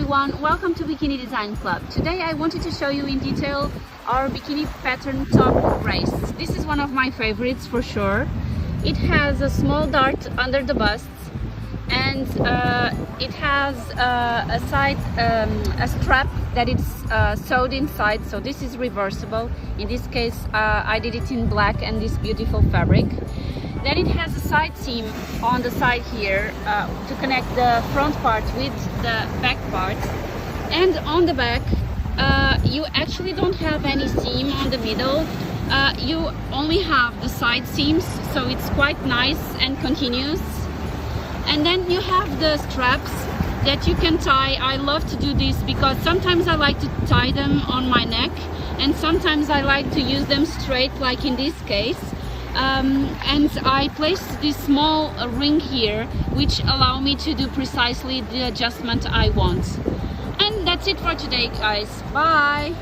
everyone, welcome to Bikini Design Club. Today I wanted to show you in detail our bikini pattern top brace. This is one of my favorites for sure. It has a small dart under the bust and it has a strap that is sewed inside, so this is reversible. In this case I did it in black and this beautiful fabric. Then it has a side seam on the side here to connect the front part with the back part, and on the back you actually don't have any seam on the middle. You only have the side seams, so it's quite nice and continuous. And then you have the straps that you can tie. I love to do this because sometimes I like to tie them on my neck and sometimes I like to use them straight, like in this case. And I placed this small ring here which allow me to do precisely the adjustment I want. And that's it for today, guys. Bye.